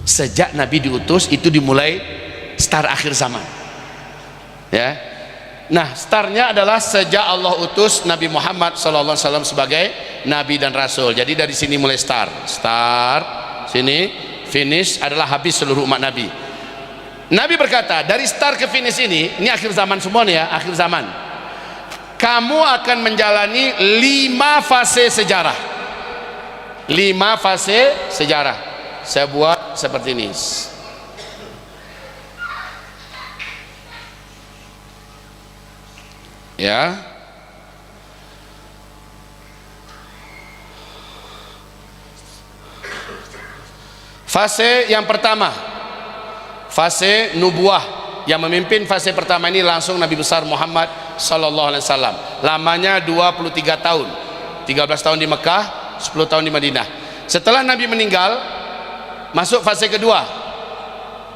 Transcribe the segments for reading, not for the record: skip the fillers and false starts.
Sejak Nabi diutus itu dimulai star akhir zaman, ya. Nah, startnya adalah sejak Allah utus Nabi Muhammad SAW sebagai Nabi dan Rasul. Jadi dari sini mulai start sini, finish adalah habis seluruh umat Nabi. Nabi berkata, dari start ke finish ini akhir zaman semua nih ya, akhir zaman. Kamu akan menjalani 5 fase sejarah. 5 fase sejarah. Saya buat seperti ini. Ya. Fase yang pertama, fase nubuah. Yang memimpin fase pertama ini langsung Nabi besar Muhammad sallallahu alaihi wasallam. Lamanya 23 tahun. 13 tahun di Mekah, 10 tahun di Madinah. Setelah Nabi meninggal, masuk fase kedua.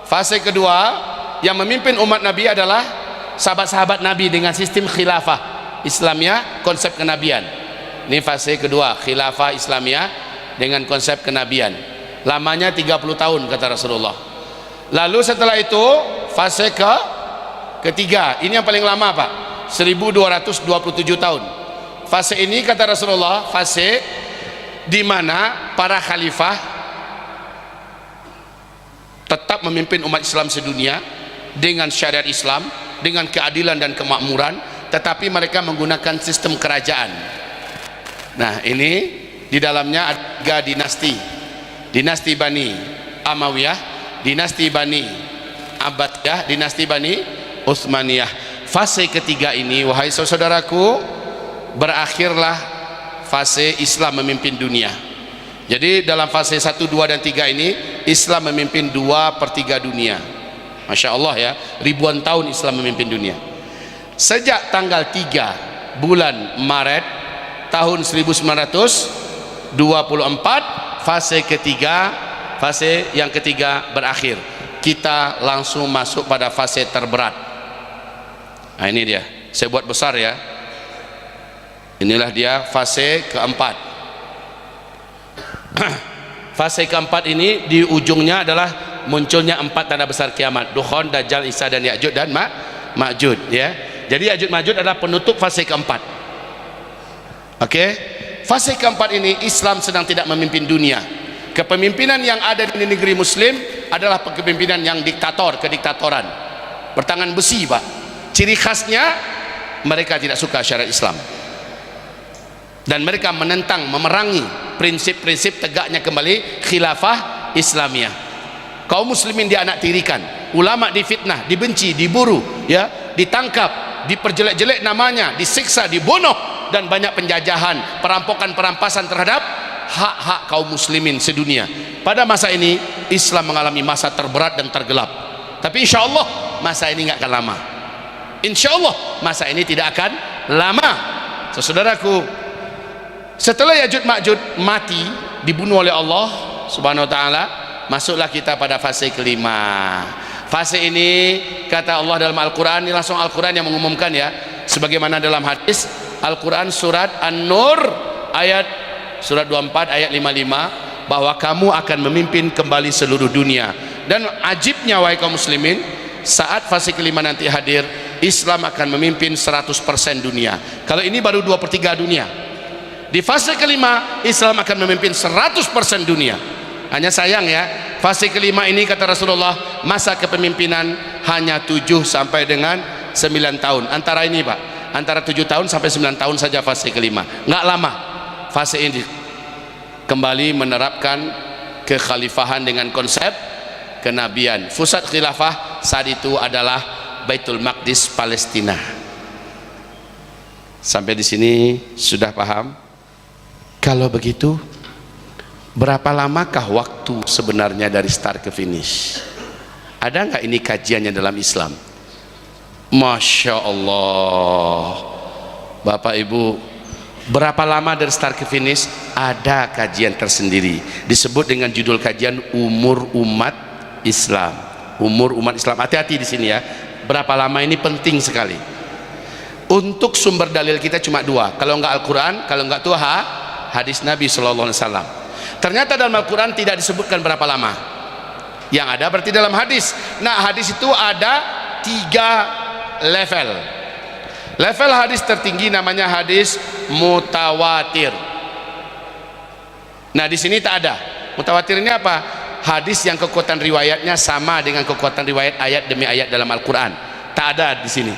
Fase kedua yang memimpin umat Nabi adalah sahabat-sahabat Nabi dengan sistem khilafah Islamiyah, konsep kenabian. Ini fase kedua, khilafah Islamiyah dengan konsep kenabian. Lamanya 30 tahun kata Rasulullah. Lalu setelah itu fase ketiga, ini yang paling lama Pak, 1227 tahun. Fase ini kata Rasulullah, fase di mana para khalifah tetap memimpin umat Islam sedunia dengan syariat Islam, dengan keadilan dan kemakmuran, tetapi mereka menggunakan sistem kerajaan. Nah, ini di dalamnya ada 3 dinasti. Dinasti Bani Amawiyah, dinasti Bani Abbasiyah, dinasti Bani Utsmaniyah. Fase ketiga ini, wahai saudaraku, berakhirlah fase Islam memimpin dunia. Jadi dalam fase 1, 2 dan 3 ini Islam memimpin 2/3 dunia. Masya Allah ya, ribuan tahun Islam memimpin dunia. Sejak tanggal 3 bulan Maret tahun 1924, fase yang ketiga berakhir. Kita langsung masuk pada fase terberat. Nah, ini dia, saya buat besar ya. Inilah dia fase keempat. Fase keempat ini di ujungnya adalah munculnya 4 tanda besar kiamat: Dukhan, Dajjal, Isa dan Ya'juj dan Ma'juj ya. Jadi Ya'juj Ma'juj adalah penutup fase keempat. Oke. Fase keempat ini Islam sedang tidak memimpin dunia. Kepemimpinan yang ada di negeri muslim adalah kepemimpinan yang diktator, kediktatoran, bertangan besi Pak. Ciri khasnya mereka tidak suka syariat Islam dan mereka menentang, memerangi prinsip-prinsip tegaknya kembali khilafah Islamiyah. Kaum muslimin dianaktirikan, ulama difitnah, dibenci, diburu ya, ditangkap, diperjelek-jelek namanya, disiksa, dibunuh, dan banyak penjajahan, perampokan-perampasan terhadap hak-hak kaum muslimin sedunia. Pada masa ini Islam mengalami masa terberat dan tergelap, tapi insya Allah masa ini nggak akan lama. Insya Allah masa ini tidak akan lama. Saudaraku, setelah Ya'juj Ma'juj mati, dibunuh oleh Allah subhanahu wa ta'ala, masuklah kita pada fase kelima. Fase ini kata Allah dalam Al-Quran, ini langsung Al-Quran yang mengumumkan ya, sebagaimana dalam hadis Al-Quran surat An-Nur surat 24 ayat 55, bahwa kamu akan memimpin kembali seluruh dunia. Dan ajibnya wahai kaum muslimin, saat fase kelima nanti hadir, Islam akan memimpin 100% dunia. Kalau ini baru 2/3 dunia. Di fase kelima Islam akan memimpin 100% dunia. Hanya sayang ya, fase kelima ini kata Rasulullah, masa kepemimpinan hanya 7 sampai dengan 9 tahun. Antara ini Pak, antara 7 tahun sampai 9 tahun saja fase kelima. Nggak lama fase ini kembali menerapkan kekhalifahan dengan konsep kenabian. Pusat khilafah saat itu adalah Baitul Maqdis, Palestina. Sampai di sini sudah paham? Kalau begitu, berapa lamakah waktu sebenarnya dari start ke finish? Ada nggak ini kajiannya dalam Islam? Masya Allah, Bapak Ibu, berapa lama dari start ke finish? Ada kajian tersendiri, disebut dengan judul kajian umur umat Islam. Umur umat Islam, hati-hati di sini ya. Berapa lama ini penting sekali. Untuk sumber dalil kita cuma 2, kalau enggak Al-Quran, kalau enggak tuh hadis Nabi SAW. Ternyata dalam Al-Quran tidak disebutkan berapa lama. Yang ada berarti dalam hadis. Nah, hadis itu ada 3 level. Level hadis tertinggi namanya hadis mutawatir. Nah, di sini tak ada. Mutawatir ini apa? Hadis yang kekuatan riwayatnya sama dengan kekuatan riwayat ayat demi ayat dalam Al-Quran. Tak ada di sini.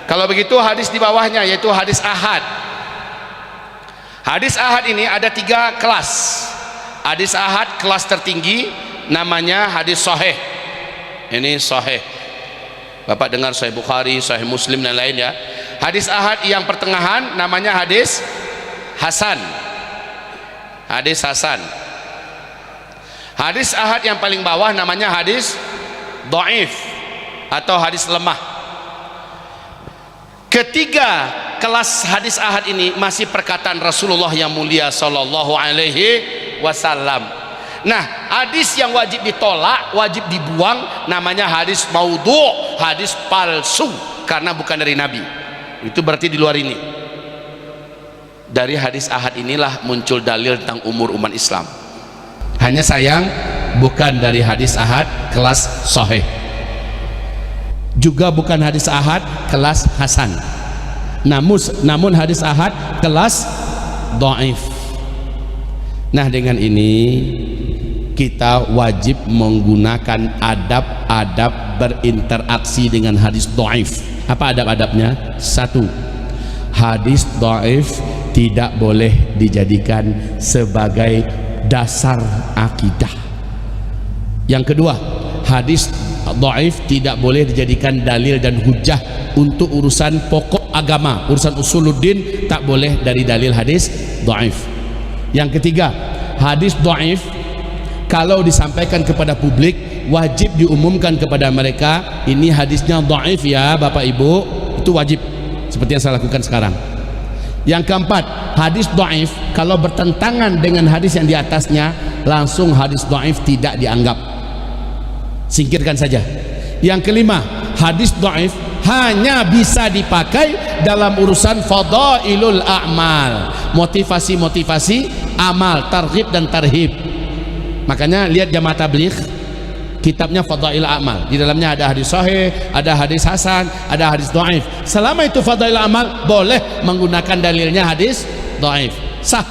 Kalau begitu hadis di bawahnya yaitu hadis ahad. Hadis ahad ini ada 3 kelas. Hadis ahad kelas tertinggi namanya hadis sahih. Ini sahih. Bapak dengar Sahih Bukhari, Sahih Muslim dan lain ya. Hadis ahad yang pertengahan namanya hadis hasan. Hadis hasan. Hadis ahad yang paling bawah namanya hadis dhaif atau hadis lemah. Ketiga kelas hadis ahad ini masih perkataan Rasulullah yang mulia sallallahu alaihi wasallam. Nah, hadis yang wajib ditolak, wajib dibuang namanya hadis maudhu', hadis palsu karena bukan dari Nabi. Itu berarti di luar ini. Dari hadis ahad inilah muncul dalil tentang umur umat Islam. Hanya sayang bukan dari hadis ahad kelas sahih, juga bukan hadis ahad kelas hasan, namun hadis ahad kelas dhaif. Nah, dengan ini kita wajib menggunakan adab-adab berinteraksi dengan hadis dhaif. Apa adab-adabnya? 1. Hadis dhaif tidak boleh dijadikan sebagai dasar akidah. Yang kedua, hadis dhaif tidak boleh dijadikan dalil dan hujah untuk urusan pokok agama, urusan usuluddin tak boleh dari dalil hadis dhaif. Yang ketiga, hadis dhaif kalau disampaikan kepada publik wajib diumumkan kepada mereka, ini hadisnya dhaif ya Bapak Ibu, itu wajib, seperti yang saya lakukan sekarang. Yang keempat, hadis dhaif kalau bertentangan dengan hadis yang di atasnya, langsung hadis dhaif tidak dianggap, singkirkan saja. Yang kelima, hadis dhaif hanya bisa dipakai dalam urusan fadailul a'mal, motivasi-motivasi amal, targhib dan tarhib. Makanya lihat jamaah tabligh, kitabnya Fadail Amal, di dalamnya ada hadis sahih, ada hadis hasan, ada hadis dhaif. Selama itu Fadail Amal boleh menggunakan dalilnya hadis dhaif, sah.